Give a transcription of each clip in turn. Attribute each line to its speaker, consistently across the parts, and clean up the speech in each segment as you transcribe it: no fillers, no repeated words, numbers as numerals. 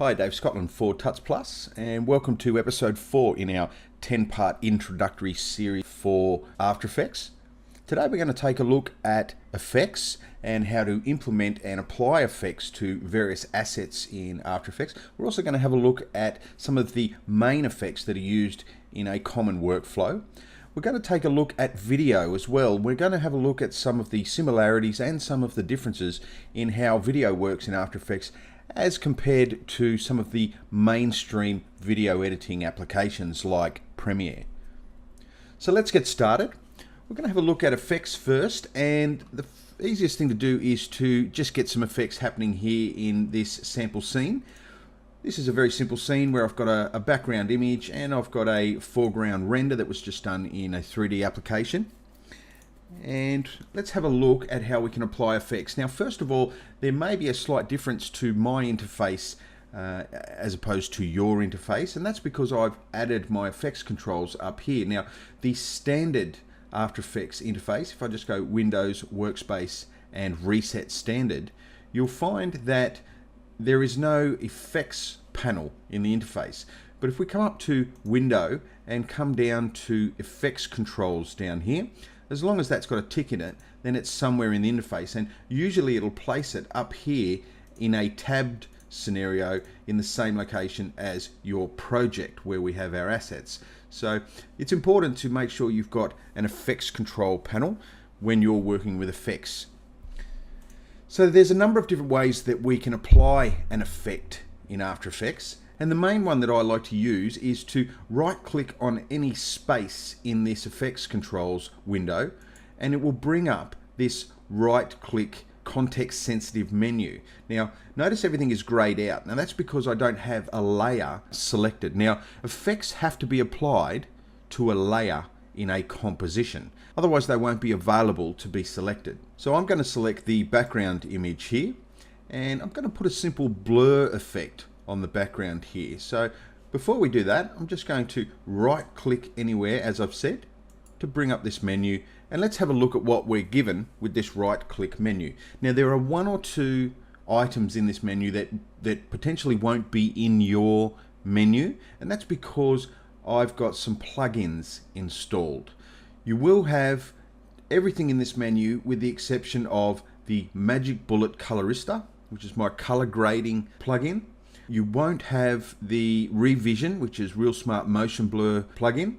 Speaker 1: Hi, Dave Scotland for Tuts Plus, and welcome to episode 4 in our 10-part introductory series for After Effects. Today we're going to take a look at effects and how to implement and apply effects to various assets in After Effects. We're also going to have a look at some of the main effects that are used in a common workflow. We're going to take a look at video as well. We're going to have a look at some of the similarities and some of the differences in how video works in After Effects as compared to some of the mainstream video editing applications like Premiere. So let's get started. We're going to have a look at effects first, and the easiest thing to do is to just get some effects happening here in this sample scene. This is a very simple scene where I've got a background image and I've got a foreground render that was just done in a 3D application. And let's have a look at how we can apply effects. Now, first of all, there may be a slight difference to my interface as opposed to your interface, and that's because I've added my effects controls up here. Now, the standard After Effects interface, if I just go Windows, Workspace, and Reset Standard, you'll find that there is no effects panel in the interface. But if we come up to Window and come down to Effects Controls down here, as long as that's got a tick in it, then it's somewhere in the interface, and usually it'll place it up here in a tabbed scenario in the same location as your project where we have our assets. So it's important to make sure you've got an effects control panel when you're working with effects. So there's a number of different ways that we can apply an effect in After Effects. And the main one that I like to use is to right click on any space in this effects controls window, and it will bring up this right click context sensitive menu. Now notice everything is grayed out. Now that's because I don't have a layer selected. Now effects have to be applied to a layer in a composition, otherwise they won't be available to be selected. So I'm going to select the background image here, and I'm going to put a simple blur effect on the background here. So before we do that, I'm just going to right click anywhere, as I've said, to bring up this menu, and let's have a look at what we're given with this right click menu. Now there are one or two items in this menu that potentially won't be in your menu, and that's because I've got some plugins installed. You will have everything in this menu with the exception of the Magic Bullet Colorista, which is my color grading plugin. You won't have the Revision, which is Real Smart Motion Blur plugin,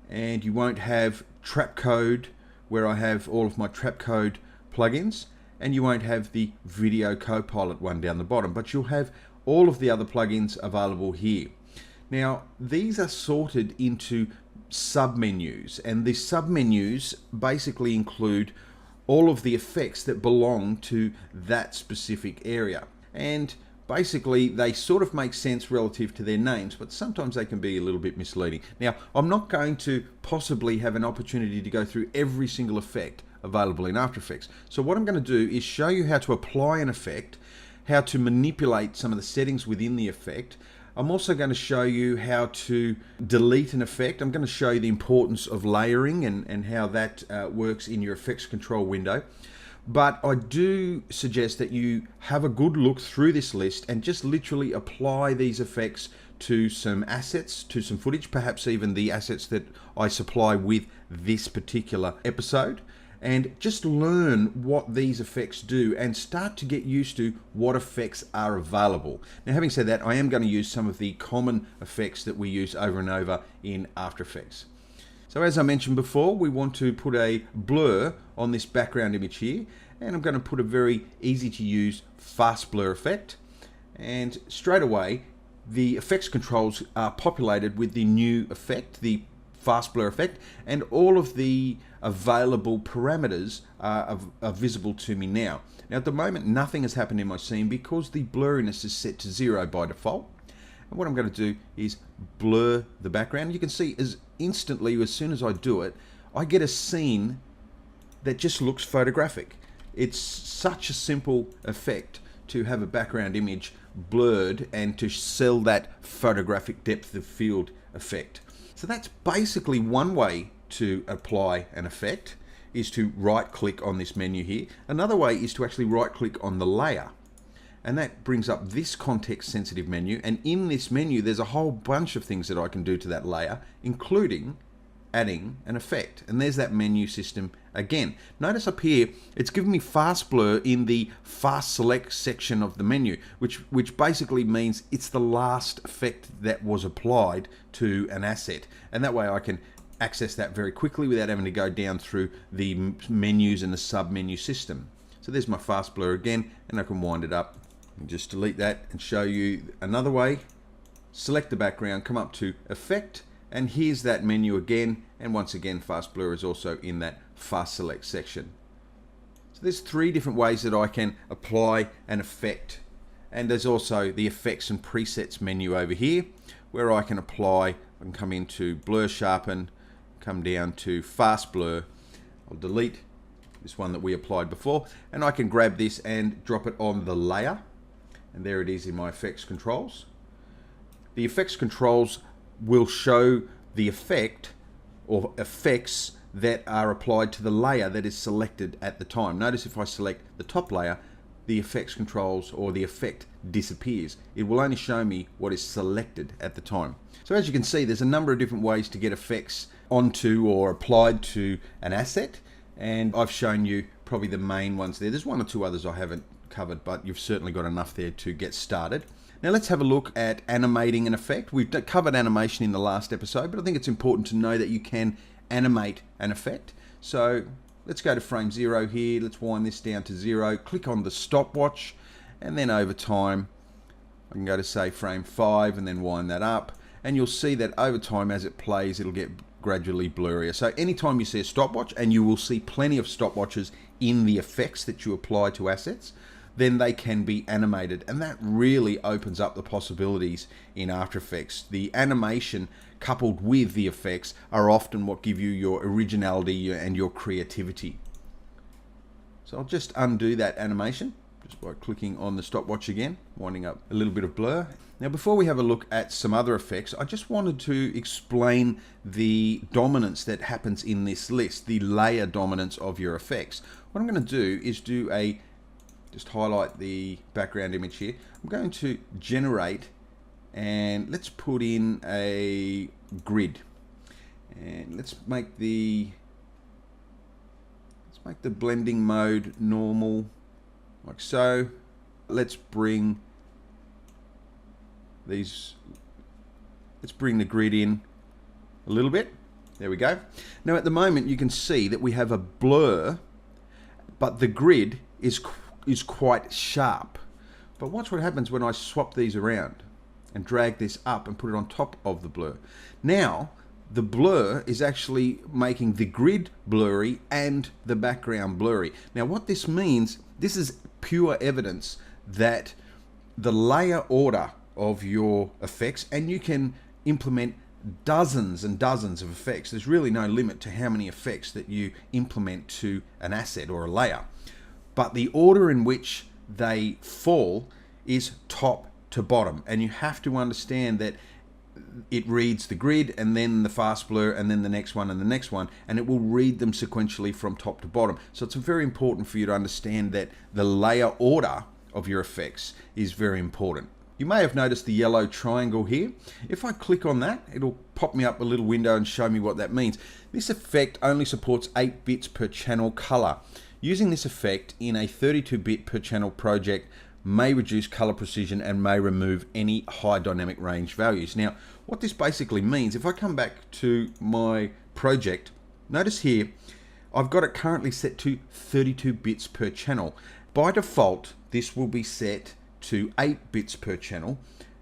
Speaker 1: and you won't have Trap Code, where I have all of my Trap Code plugins, and you won't have the Video Copilot one down the bottom, but you'll have all of the other plugins available here. Now, these are sorted into submenus, and the submenus basically include all of the effects that belong to that specific area. And basically, they sort of make sense relative to their names, but sometimes they can be a little bit misleading. Now, I'm not going to possibly have an opportunity to go through every single effect available in After Effects. So what I'm going to do is show you how to apply an effect, how to manipulate some of the settings within the effect. I'm also going to show you how to delete an effect. I'm going to show you the importance of layering and how that works in your effects control window. But I do suggest that you have a good look through this list and just literally apply these effects to some assets, to some footage, perhaps even the assets that I supply with this particular episode, and just learn what these effects do and start to get used to what effects are available. Now, having said that, I am going to use some of the common effects that we use over and over in After Effects. So as I mentioned before, we want to put a blur on this background image here, and I'm going to put a very easy to use fast blur effect, and straight away the effects controls are populated with the new effect, the fast blur effect, and all of the available parameters are visible to me now. Now at the moment nothing has happened in my scene because the blurriness is set to 0 by default. And what I'm going to do is blur the background. You can see as soon as I do it, I get a scene that just looks photographic. It's such a simple effect to have a background image blurred and to sell that photographic depth of field effect. So that's basically one way to apply an effect, is to right click on this menu here. Another way is to actually right click on the layer and that brings up this context sensitive menu. And in this menu, there's a whole bunch of things that I can do to that layer, including adding an effect. And there's that menu system again. Notice up here, it's giving me fast blur in the fast select section of the menu, which basically means it's the last effect that was applied to an asset. And that way I can access that very quickly without having to go down through the menus and the sub menu system. So there's my fast blur again, and I can wind it up and just delete that and show you another way. Select the background, come up to effect, and here's that menu again, and once again fast blur is also in that fast select section. So there's 3 different ways that I can apply an effect, and there's also the effects and presets menu over here where I can come into blur sharpen, come down to fast blur. I'll delete this one that we applied before, and I can grab this and drop it on the layer, and there it is in my effects controls. The effects controls will show the effect or effects that are applied to the layer that is selected at the time. Notice if I select the top layer, the effects controls or the effect disappears. It will only show me what is selected at the time. So as you can see, there's a number of different ways to get effects onto or applied to an asset, and I've shown you probably the main ones there. There's 1 or 2 others I haven't covered, but you've certainly got enough there to get started. Now let's have a look at animating an effect. We've covered animation in the last episode, but I think it's important to know that you can animate an effect. So let's go to frame 0 here. Let's wind this down to 0. Click on the stopwatch, and then over time, I can go to say frame 5 and then wind that up. And you'll see that over time as it plays, it'll get gradually blurrier. So anytime you see a stopwatch, and you will see plenty of stopwatches in the effects that you apply to assets, then they can be animated, and that really opens up the possibilities in After Effects. The animation coupled with the effects are often what give you your originality and your creativity. So I'll just undo that animation just by clicking on the stopwatch again, winding up a little bit of blur. Now before we have a look at some other effects, I just wanted to explain the dominance that happens in this list, the layer dominance of your effects. What I'm going to do is just highlight the background image here. I'm going to generate, and let's put in a grid, and let's make the blending mode normal, like so. Let's bring the grid in a little bit. There we go. Now at the moment you can see that we have a blur, but the grid is quite sharp. But watch what happens when I swap these around and drag this up and put it on top of the blur. Now the blur is actually making the grid blurry and the background blurry. Now what this means, this is pure evidence that the layer order of your effects, and you can implement dozens and dozens of effects. There's really no limit to how many effects that you implement to an asset or a layer. But the order in which they fall is top to bottom, and you have to understand that it reads the grid and then the fast blur and then the next one and the next one, and it will read them sequentially from top to bottom. So it's very important for you to understand that the layer order of your effects is very important. You may have noticed the yellow triangle here. If I click on that, it'll pop me up a little window and show me what that means. This effect only supports 8 bits per channel color. Using this effect in a 32-bit per channel project may reduce color precision and may remove any high dynamic range values. Now, what this basically means, if I come back to my project, notice here, I've got it currently set to 32 bits per channel. By default, this will be set to 8 bits per channel,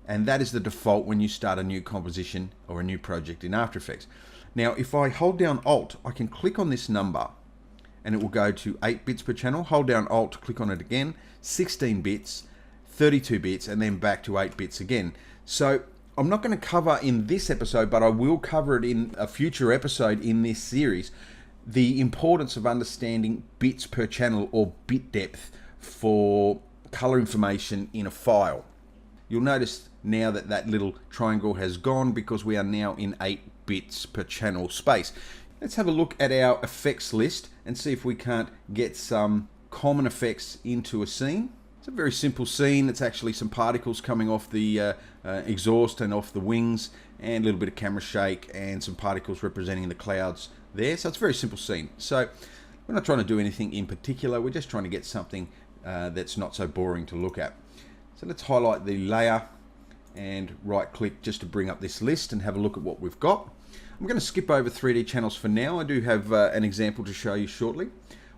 Speaker 1: and that is the default when you start a new composition or a new project in After Effects. Now, if I hold down Alt, I can click on this number, and it will go to 8 bits per channel. Hold down Alt, click on it again, 16 bits, 32 bits, and then back to 8 bits again. So I'm not going to cover in this episode, but I will cover it in a future episode in this series, the importance of understanding bits per channel or bit depth for color information in a file. You'll notice now that that little triangle has gone because we are now in 8 bits per channel space. Let's have a look at our effects list and see if we can't get some common effects into a scene. So a very simple scene. It's actually some particles coming off the exhaust and off the wings, and a little bit of camera shake and some particles representing the clouds there. So it's a very simple scene. So we're not trying to do anything in particular. We're just trying to get something that's not so boring to look at. So let's highlight the layer and right click just to bring up this list and have a look at what we've got. I'm going to skip over 3D channels for now. I do have an example to show you shortly.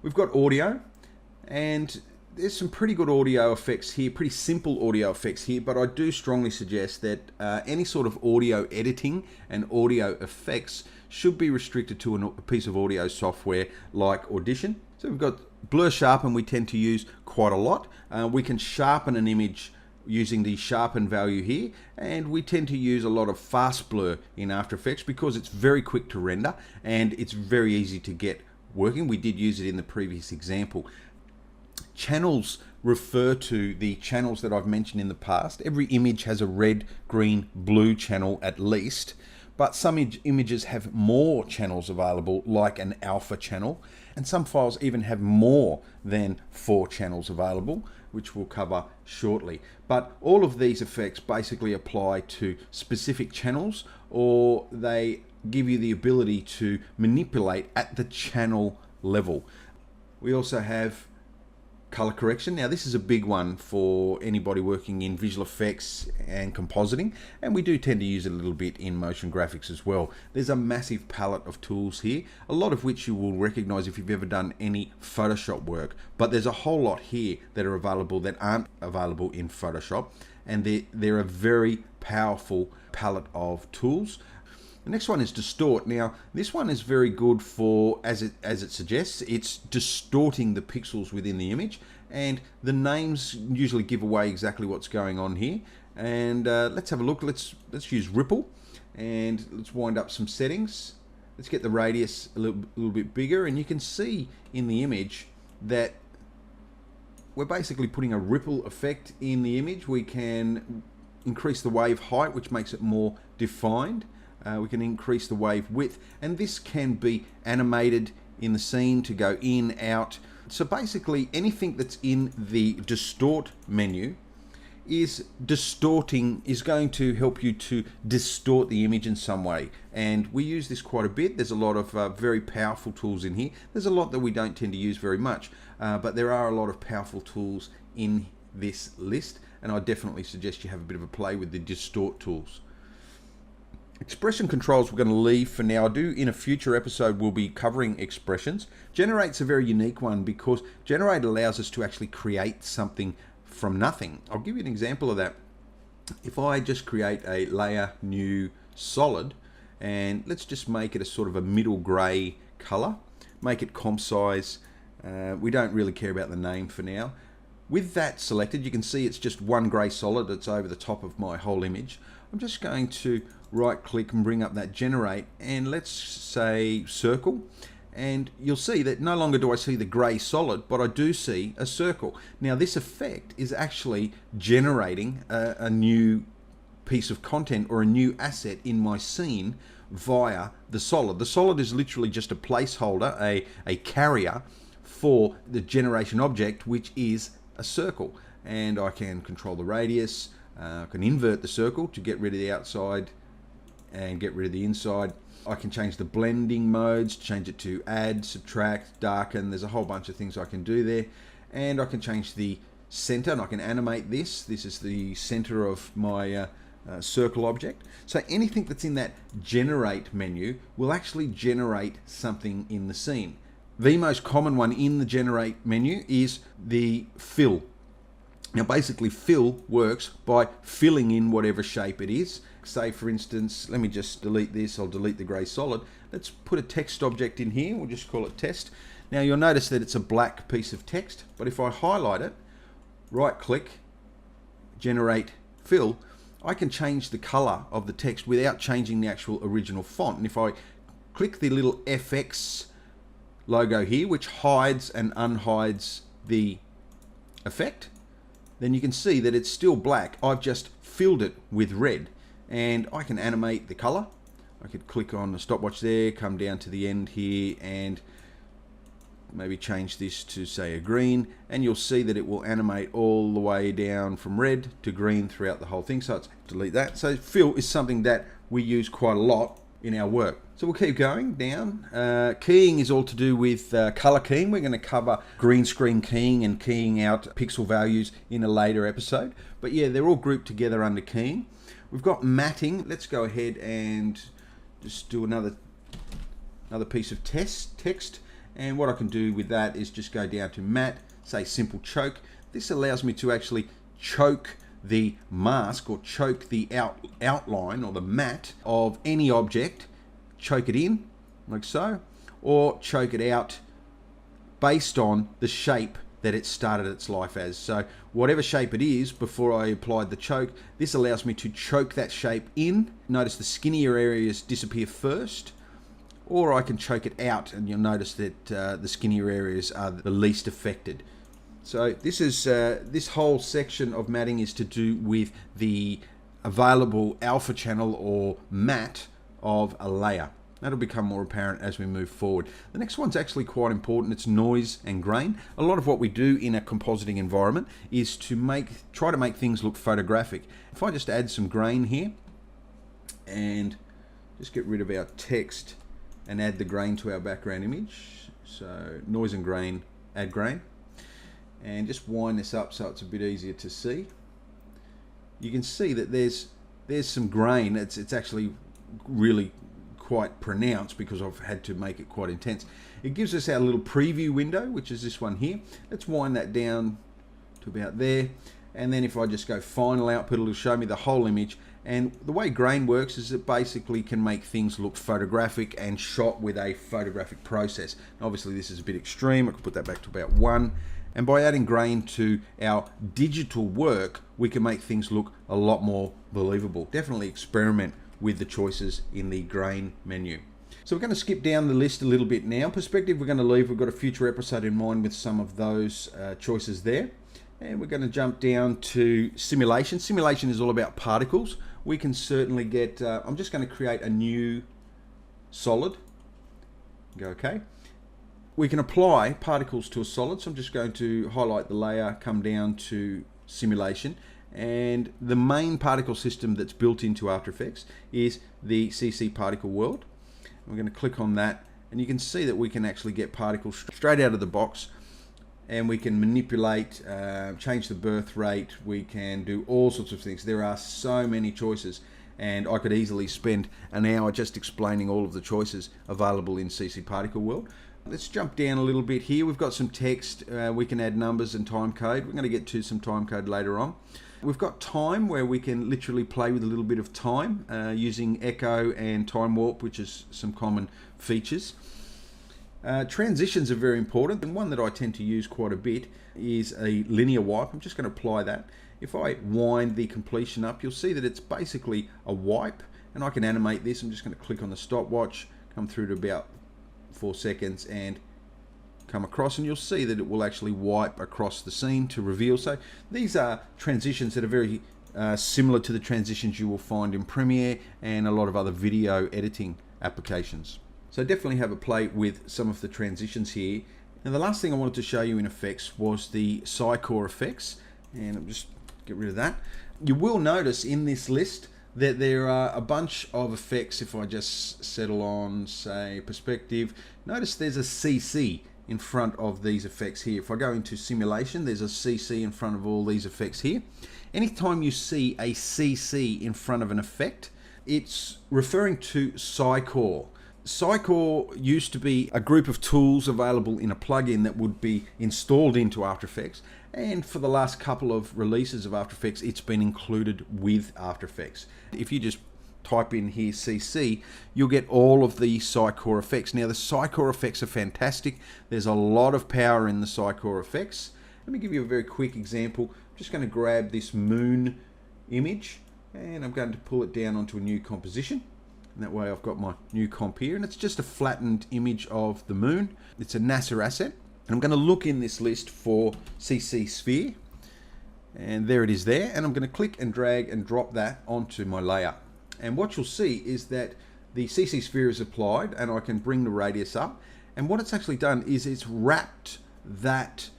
Speaker 1: We've got audio, and there's some pretty good audio effects here, pretty simple audio effects here, but I do strongly suggest that any sort of audio editing and audio effects should be restricted to a piece of audio software like Audition. So we've got blur sharpen we tend to use quite a lot. We can sharpen an image using the sharpen value here, and we tend to use a lot of fast blur in After Effects because it's very quick to render and it's very easy to get working. We did use it in the previous example. Channels refer to the channels that I've mentioned in the past. Every image has a red, green, blue channel at least, but some images have more channels available, like an alpha channel, and some files even have more than 4 channels available, which we'll cover shortly. But all of these effects basically apply to specific channels, or they give you the ability to manipulate at the channel level. We also have color correction. Now this is a big one for anybody working in visual effects and compositing, and we do tend to use it a little bit in motion graphics as well. There's a massive palette of tools here, a lot of which you will recognize if you've ever done any Photoshop work, but there's a whole lot here that are available that aren't available in Photoshop, and they're a very powerful palette of tools. The next one is distort. Now this one is very good for, as it suggests, it's distorting the pixels within the image, and the names usually give away exactly what's going on here. And let's have a look. Let's use ripple, and let's wind up some settings. Let's get the radius a little bit bigger, and you can see in the image that we're basically putting a ripple effect in the image. We can increase the wave height, which makes it more defined. We can increase the wave width, and this can be animated in the scene to go in, out. So basically anything that's in the distort menu is going to help you to distort the image in some way, and we use this quite a bit. There's a lot of very powerful tools in here. There's a lot that we don't tend to use very much, but there are a lot of powerful tools in this list, and I definitely suggest you have a bit of a play with the distort tools. Expression controls we're going to leave for now. In a future episode we'll be covering expressions. Generate's a very unique one because Generate allows us to actually create something from nothing. I'll give you an example of that. If I just create a layer, new, solid, and let's just make it a sort of a middle grey color, make it comp size. We don't really care about the name for now. With that selected, you can see it's just one grey solid that's over the top of my whole image. I'm just going to right click and bring up that generate, and let's say circle, and you'll see that no longer do I see the grey solid, but I do see a circle. Now this effect is actually generating a new piece of content or a new asset in my scene via the solid. The solid is literally just a placeholder, a carrier for the generation object, which is a circle. And I can control the radius, I can invert the circle to get rid of the outside and get rid of the inside. I can change the blending modes, change it to add, subtract, darken. There's a whole bunch of things I can do there. And I can change the center, and I can animate this. This is the center of my circle object. So anything that's in that generate menu will actually generate something in the scene. The most common one in the generate menu is the fill. Now basically fill works by filling in whatever shape it is. Say for instance, let me just delete this, I'll delete the grey solid. Let's put a text object in here, we'll just call it test. Now you'll notice that it's a black piece of text, but if I highlight it, right click, generate fill, I can change the color of the text without changing the actual original font. And if I click the little FX logo here, which hides and unhides the effect, then you can see that it's still black. I've just filled it with red, and I can animate the color. I could click on the stopwatch there, come down to the end here, and maybe change this to say a green, and you'll see that it will animate all the way down from red to green throughout the whole thing. So let's delete that. So fill is something that we use quite a lot in our work. So we'll keep going down. Keying is all to do with color keying. We're going to cover green screen keying and keying out pixel values in a later episode. But yeah, they're all grouped together under keying. We've got matting. Let's go ahead and just do another piece of text. And what I can do with that is just go down to matte, say simple choke. This allows me to actually choke the mask or choke the outline or the matte of any object, choke it in like so, or choke it out based on the shape that it started its life as. So whatever shape it is before I applied the choke, this allows me to choke that shape in. Notice the skinnier areas disappear first, or I can choke it out and you'll notice that the skinnier areas are the least affected. So this whole section of matting is to do with the available alpha channel or matte of a layer. That'll become more apparent as we move forward. The next one's actually quite important. It's noise and grain. A lot of what we do in a compositing environment is to try to make things look photographic. If I just add some grain here and just get rid of our text and add the grain to our background image. So noise and grain, add grain. And just wind this up so it's a bit easier to see. You can see that there's some grain. It's actually really quite pronounced because I've had to make it quite intense. It gives us our little preview window, which is this one here. Let's wind that down to about there. And then if I just go final output, it'll show me the whole image. And the way grain works is it basically can make things look photographic and shot with a photographic process. Obviously this is a bit extreme. I could put that back to about 1. And by adding grain to our digital work, we can make things look a lot more believable. Definitely experiment with the choices in the grain menu. So we're going to skip down the list a little bit now. Perspective we're going to leave. We've got a future episode in mind with some of those choices there. And we're going to jump down to simulation. Simulation is all about particles. We can certainly get, I'm just going to create a new solid. Go OK. We can apply particles to a solid, so I'm just going to highlight the layer, come down to simulation, and the main particle system that's built into After Effects is the CC particle world. We're going to click on that, and you can see that we can actually get particles straight out of the box, and we can manipulate, change the birth rate, we can do all sorts of things. There are so many choices, and I could easily spend an hour just explaining all of the choices available in CC particle world. Let's jump down a little bit here. We've got some text. We can add numbers and time code. We're going to get to some time code later on. We've got time, where we can literally play with a little bit of time using echo and time warp, which is some common features. Transitions are very important, and one that I tend to use quite a bit is a linear wipe. I'm just going to apply that. If I wind the completion up, you'll see that it's basically a wipe, and I can animate this. I'm just going to click on the stopwatch, come through to about 4 seconds and come across, and you'll see that it will actually wipe across the scene to reveal. So these are transitions that are very similar to the transitions you will find in Premiere and a lot of other video editing applications. So definitely have a play with some of the transitions here. And the last thing I wanted to show you in effects was the Psycore effects, and I'll just get rid of that. You will notice in this list that there are a bunch of effects. If I just settle on, say, perspective, notice there's a CC in front of these effects here. If I go into simulation, there's a CC in front of all these effects here. Anytime you see a CC in front of an effect, it's referring to Psycore. Psycore used to be a group of tools available in a plugin that would be installed into After Effects, and for the last couple of releases of After Effects it's been included with After Effects. If you just type in here CC, you'll get all of the Psycore effects. Now the Psycore effects are fantastic. There's a lot of power in the Psycore effects. Let me give you a very quick example. I'm just going to grab this moon image and I'm going to pull it down onto a new composition. And that way I've got my new comp here, and it's just a flattened image of the moon. It's a NASA asset. And I'm going to look in this list for CC sphere, and there it is there, and I'm going to click and drag and drop that onto my layer. And what you'll see is that the CC sphere is applied, and I can bring the radius up, And what it's actually done is it's wrapped that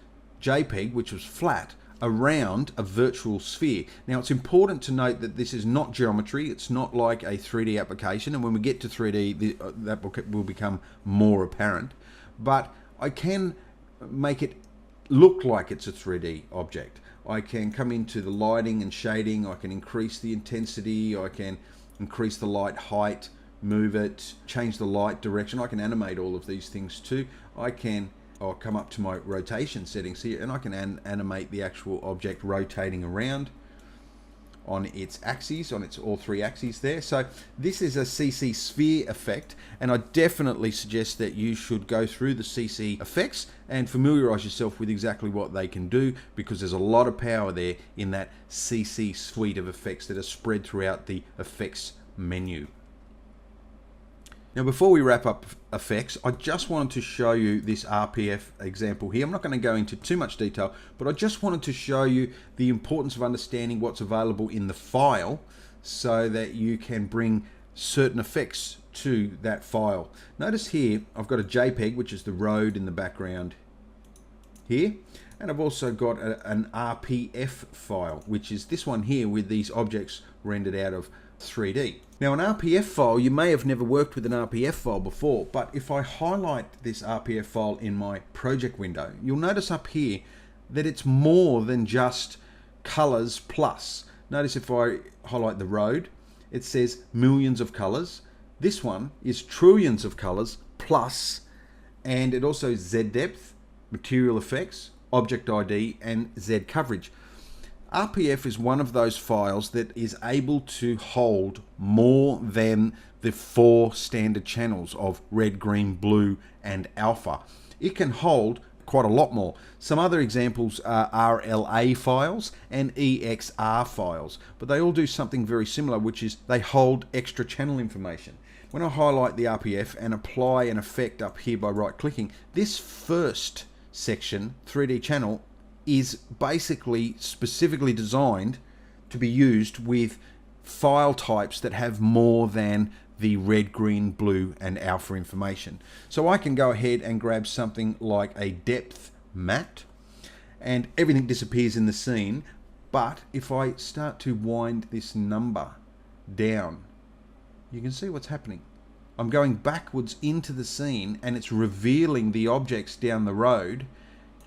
Speaker 1: JPEG, which was flat, around a virtual sphere. Now it's important to note that this is not geometry, it's not like a 3D application, and when we get to 3D that will become more apparent, but I can make it look like it's a 3D object. I can come into the lighting and shading, I can increase the intensity, I can increase the light height, move it, change the light direction. I can animate all of these things too. I'll come up to my rotation settings here and I can animate the actual object rotating around on its axes, on its all three axes there. So this is a CC sphere effect, and I definitely suggest that you should go through the CC effects and familiarize yourself with exactly what they can do, because there's a lot of power there in that CC suite of effects that are spread throughout the effects menu. Now before we wrap up effects, I just wanted to show you this RPF example here. I'm not going to go into too much detail, but I just wanted to show you the importance of understanding what's available in the file so that you can bring certain effects to that file. Notice here I've got a JPEG, which is the road in the background here, and I've also got an RPF file, which is this one here with these objects rendered out of 3D. Now an RPF file, you may have never worked with an RPF file before, but if I highlight this RPF file in my project window, you'll notice up here that it's more than just colors plus. Notice if I highlight the road, it says millions of colors. This one is trillions of colors plus, and it also Z depth, material effects, object ID, and Z coverage. RPF is one of those files that is able to hold more than the 4 standard channels of red, green, blue, and alpha. It can hold quite a lot more. Some other examples are RLA files and EXR files, but they all do something very similar, which is they hold extra channel information. When I highlight the RPF and apply an effect up here by right clicking, this first section, 3D channel, is basically specifically designed to be used with file types that have more than the red, green, blue, and alpha information. So I can go ahead and grab something like a depth matte and everything disappears in the scene, but if I start to wind this number down, you can see what's happening. I'm going backwards into the scene and it's revealing the objects down the road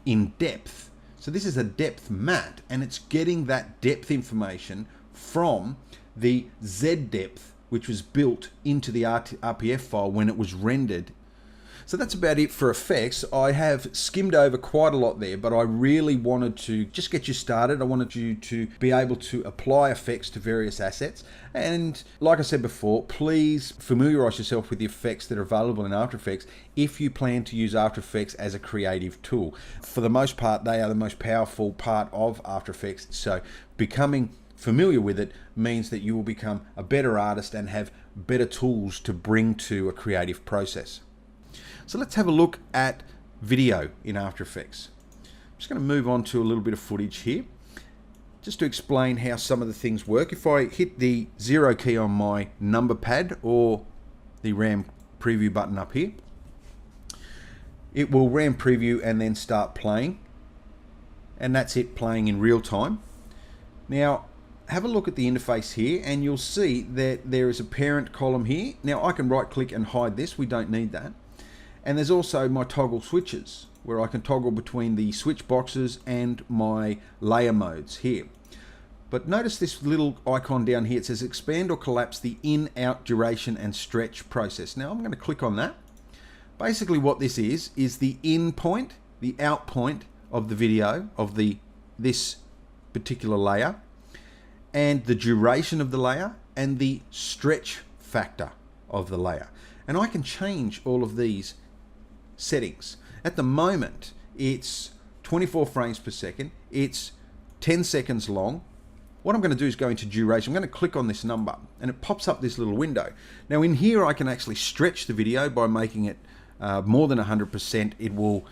Speaker 1: in depth. So this is a depth matte, and it's getting that depth information from the Z depth, which was built into the RPF file when it was rendered. So that's about it for effects. I have skimmed over quite a lot there, but I really wanted to just get you started. I wanted you to be able to apply effects to various assets. And like I said before, please familiarize yourself with the effects that are available in After Effects if you plan to use After Effects as a creative tool. For the most part, they are the most powerful part of After Effects. So becoming familiar with it means that you will become a better artist and have better tools to bring to a creative process. So let's have a look at video in After Effects. I'm just going to move on to a little bit of footage here, just to explain how some of the things work. If I hit the 0 key on my number pad or the RAM preview button up here, it will RAM preview and then start playing. And that's it, playing in real time. Now, have a look at the interface here and you'll see that there is a parent column here. Now I can right click and hide this, we don't need that. And there's also my toggle switches, where I can toggle between the switch boxes and my layer modes here. But notice this little icon down here, it says expand or collapse the in-out duration and stretch process. Now I'm going to click on that. Basically what this is the in point, the out point of the video of this particular layer, and the duration of the layer, and the stretch factor of the layer. And I can change all of these settings. At the moment, it's 24 frames per second. It's 10 seconds long. What I'm going to do is go into duration. I'm going to click on this number and it pops up this little window. Now in here I can actually stretch the video by making it more than 100%. It will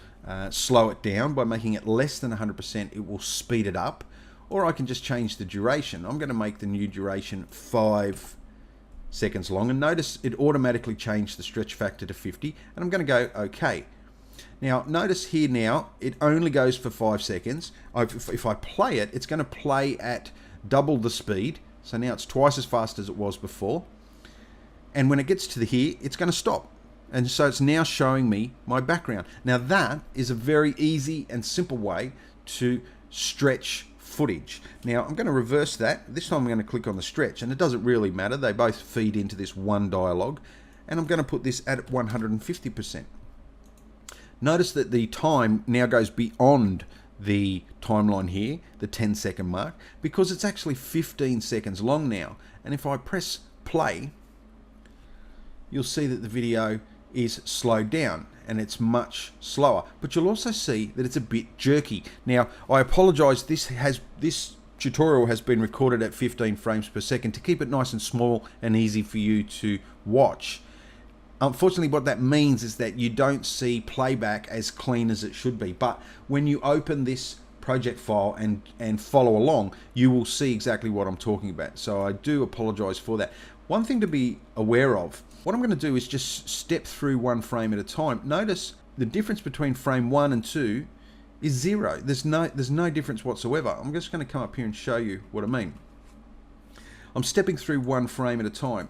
Speaker 1: slow it down. By making it less than 100%, it will speed it up. Or I can just change the duration. I'm going to make the new duration 5 seconds long, and notice it automatically changed the stretch factor to 50, and I'm going to go OK. Now notice here now it only goes for 5 seconds. If I play it, it's going to play at double the speed, so now it's twice as fast as it was before, and when it gets to here it's going to stop, and so it's now showing me my background. Now that is a very easy and simple way to stretch footage. Now I'm going to reverse that. This time I'm going to click on the stretch, and it doesn't really matter, they both feed into this one dialogue, and I'm going to put this at 150%. Notice that the time now goes beyond the timeline here, the 10-second mark, because it's actually 15 seconds long now. And if I press play, you'll see that the video is slowed down and it's much slower, but you'll also see that it's a bit jerky. Now I apologize, this tutorial has been recorded at 15 frames per second to keep it nice and small and easy for you to watch. Unfortunately, what that means is that you don't see playback as clean as it should be, but when you open this project file and follow along, you will see exactly what I'm talking about. So I do apologize for that. One thing to be aware of, what I'm going to do is just step through one frame at a time. Notice the difference between frame 1 and 2 is 0. There's no difference whatsoever. I'm just going to come up here and show you what I mean. I'm stepping through one frame at a time.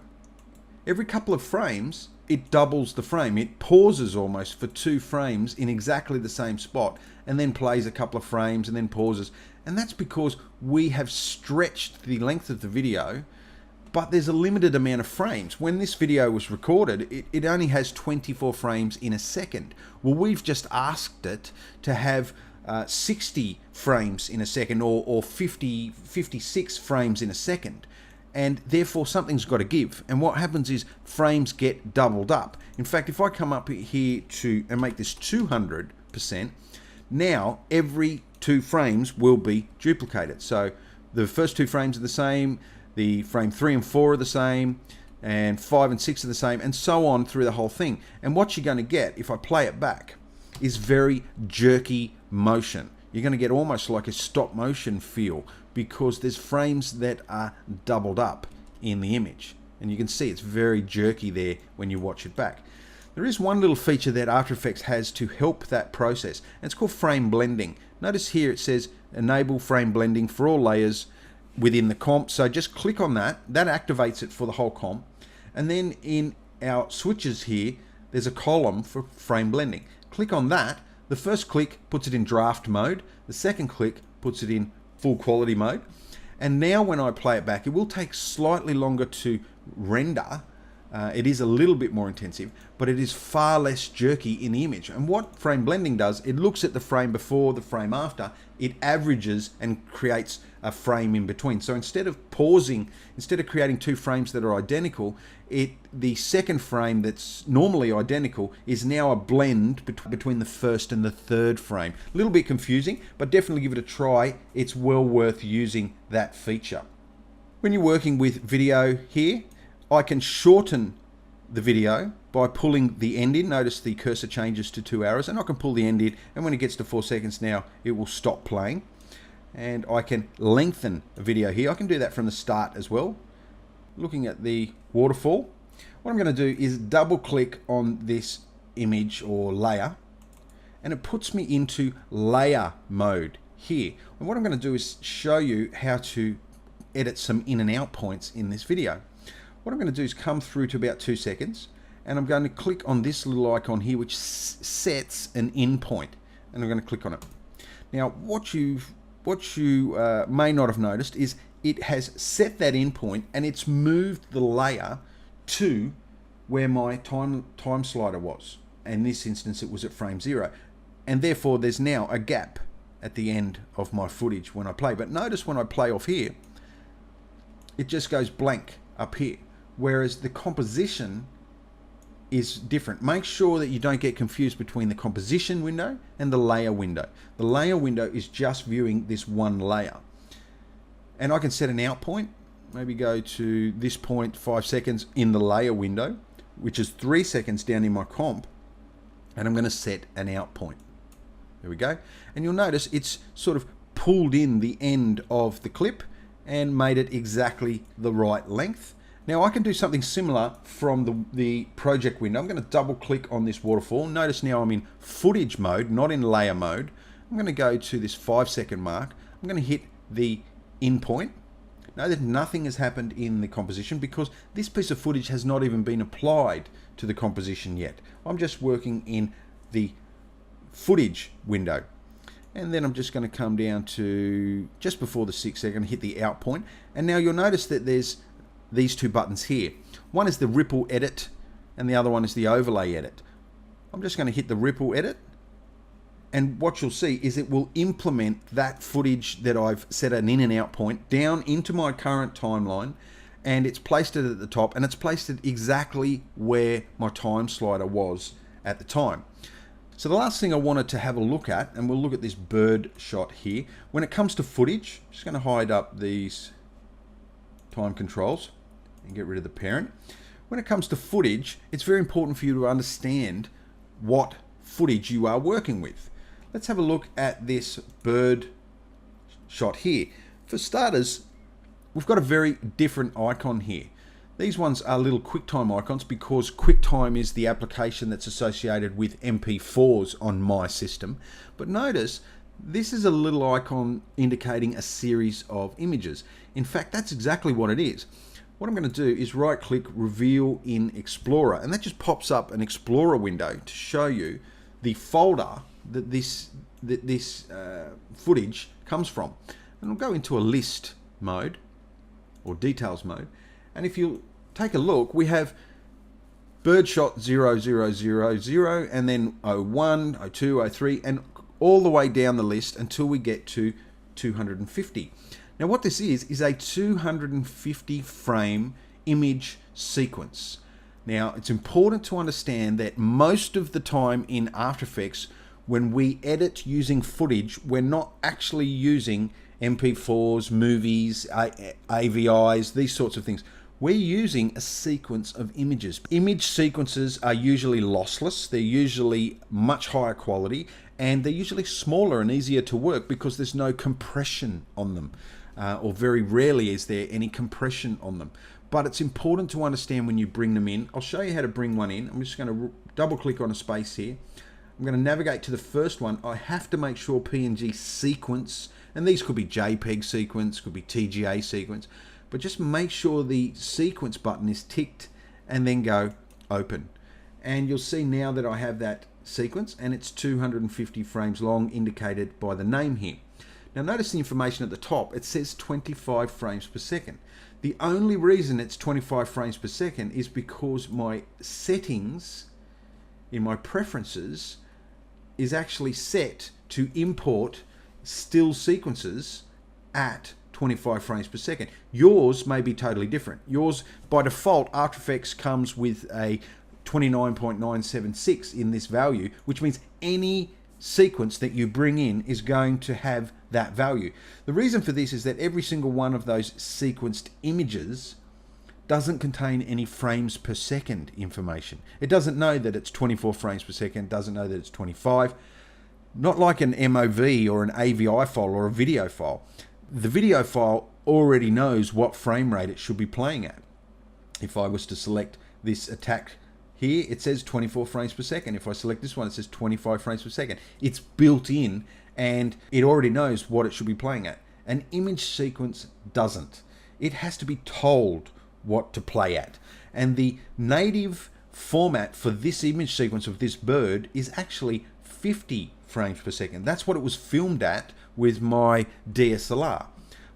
Speaker 1: Every couple of frames, it doubles the frame. It pauses almost for 2 frames in exactly the same spot, and then plays a couple of frames and then pauses. And that's because we have stretched the length of the video, but there's a limited amount of frames. When this video was recorded, it only has 24 frames in a second. Well, we've just asked it to have 60 frames in a second, or 56 frames in a second. And therefore something's got to give, and what happens is frames get doubled up. In fact, if I come up here and make this 200%, now every 2 frames will be duplicated. So the first 2 frames are the same, the frame 3 and 4 are the same, and 5 and 6 are the same, and so on through the whole thing. And what you're going to get, if I play it back, is very jerky motion. You're going to get almost like a stop motion feel, because there's frames that are doubled up in the image, and you can see it's very jerky there when you watch it back. There is one little feature that After Effects has to help that process, and it's called frame blending. Notice here it says enable frame blending for all layers within the comp, so just click on that. That activates it for the whole comp, and then in our switches here there's a column for frame blending. Click on that. The first click puts it in draft mode, the second click puts it in full quality mode, and now when I play it back, it will take slightly longer to render. It is a little bit more intensive, but it is far less jerky in the image. And what frame blending does, it looks at the frame before, the frame after, it averages and creates a frame in between. So instead of pausing, instead of creating 2 frames that are identical, the second frame that's normally identical is now a blend between the first and the third frame. A little bit confusing, but definitely give it a try. It's well worth using that feature. When you're working with video here, I can shorten the video by pulling the end in. Notice the cursor changes to 2 arrows, and I can pull the end in, and when it gets to 4 seconds now, it will stop playing. And I can lengthen a video here. I can do that from the start as well. Looking at the waterfall, what I'm going to do is double click on this image or layer, and it puts me into layer mode here. And what I'm going to do is show you how to edit some in and out points in this video. What I'm going to do is come through to about 2 seconds, and I'm going to click on this little icon here which sets an in point, and I'm going to click on it. Now what you may not have noticed is it has set that in point, and it's moved the layer to where my time slider was. In this instance it was at frame 0, and therefore there's now a gap at the end of my footage when I play. But notice when I play off here, it just goes blank up here, whereas the composition is different. Make sure that you don't get confused between the composition window and the layer window. The layer window is just viewing this one layer. And I can set an out point, maybe go to this point 5 seconds in the layer window, which is 3 seconds down in my comp, and I'm going to set an out point. There we go. And you'll notice it's sort of pulled in the end of the clip and made it exactly the right length. Now I can do something similar from the project window. I'm going to double click on this waterfall. Notice now I'm in footage mode, not in layer mode. I'm going to go to this 5-second mark. I'm going to hit the in point. Note that nothing has happened in the composition because this piece of footage has not even been applied to the composition yet. I'm just working in the footage window. And then I'm just going to come down to just before the 6 second, hit the out point. And now you'll notice that there's these two buttons here. One is the ripple edit and the other one is the overlay edit. I'm just going to hit the ripple edit, and what you'll see is it will implement that footage that I've set an in and out point down into my current timeline, and it's placed it at the top, and it's placed it exactly where my time slider was at the time. So the last thing I wanted to have a look at, and we'll look at this bird shot here. When it comes to footage, I'm just going to hide up these time controls and get rid of the parent. When it comes to footage, it's very important for you to understand what footage you are working with. Let's have a look at this bird shot here. For starters, we've got a very different icon here. These ones are little QuickTime icons because QuickTime is the application that's associated with MP4s on my system. But notice, this is a little icon indicating a series of images. In fact, that's exactly what it is. What I'm going to do is right click Reveal in Explorer, and that just pops up an Explorer window to show you the folder that this footage comes from. And we'll go into a list mode or details mode, and if you take a look, we have birdshot 0000 and then 01, 02, 03, and all the way down the list until we get to 250. Now what this is a 250 frame image sequence. Now it's important to understand that most of the time in After Effects, when we edit using footage, we're not actually using MP4s, movies, AVIs, these sorts of things. We're using a sequence of images. Image sequences are usually lossless, they're usually much higher quality, and they're usually smaller and easier to work because there's no compression on them, or very rarely is there any compression on them. But it's important to understand when you bring them in. I'll show you how to bring one in. I'm just going to double click on a space here. I'm going to navigate to the first one. I have to make sure PNG sequence, and these could be JPEG sequence, could be TGA sequence, but just make sure the sequence button is ticked and then go open. And you'll see now that I have that sequence and it's 250 frames long, indicated by the name here. Now notice the information at the top. It says 25 frames per second. The only reason it's 25 frames per second is because my settings in my preferences is actually set to import still sequences at 25 frames per second. Yours may be totally different. Yours, by default, After Effects comes with a 29.976 in this value, which means any sequence that you bring in is going to have that value. The reason for this is that every single one of those sequenced images doesn't contain any frames per second information. It doesn't know that it's 24 frames per second, doesn't know that it's 25. Not like an MOV or an AVI file or a video file. The video file already knows what frame rate it should be playing at. If I was to select this attack here, it says 24 frames per second. If I select this one, it says 25 frames per second. It's built in and it already knows what it should be playing at. An image sequence doesn't. It has to be told what to play at. And the native format for this image sequence of this bird is actually 50 frames per second. That's what it was filmed at with my DSLR.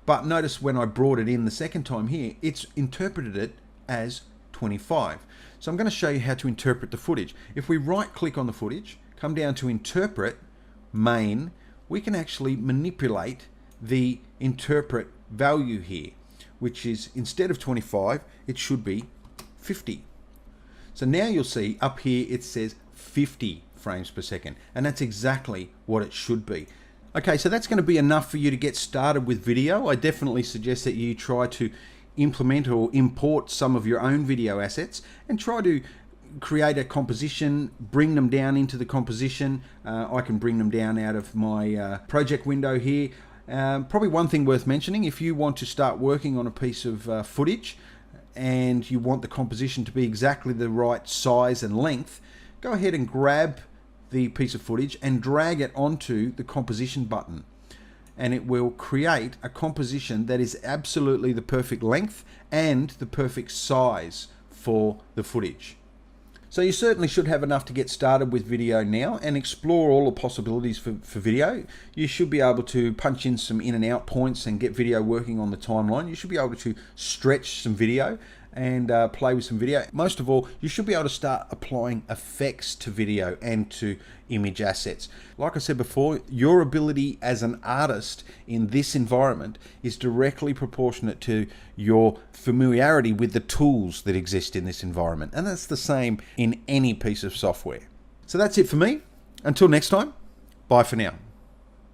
Speaker 1: But notice when I brought it in the second time here, it's interpreted it as 25. So I'm going to show you how to interpret the footage. If we right click on the footage, come down to interpret, main, we can actually manipulate the interpret value here, which is instead of 25, it should be 50. So now you'll see up here it says 50 frames per second, and that's exactly what it should be. Okay, so that's going to be enough for you to get started with video. I definitely suggest that you try to implement or import some of your own video assets and try to create a composition, bring them down into the composition. I can bring them down out of my project window here. Probably one thing worth mentioning, if you want to start working on a piece of footage and you want the composition to be exactly the right size and length, go ahead and grab the piece of footage and drag it onto the composition button, and it will create a composition that is absolutely the perfect length and the perfect size for the footage. So you certainly should have enough to get started with video now and explore all the possibilities for video. You should be able to punch in some in and out points and get video working on the timeline. You should be able to stretch some video and play with some video. Most of all, you should be able to start applying effects to video and to image assets. Like I said before, your ability as an artist in this environment is directly proportionate to your familiarity with the tools that exist in this environment. And that's the same in any piece of software. So that's it for me. Until next time, bye for now.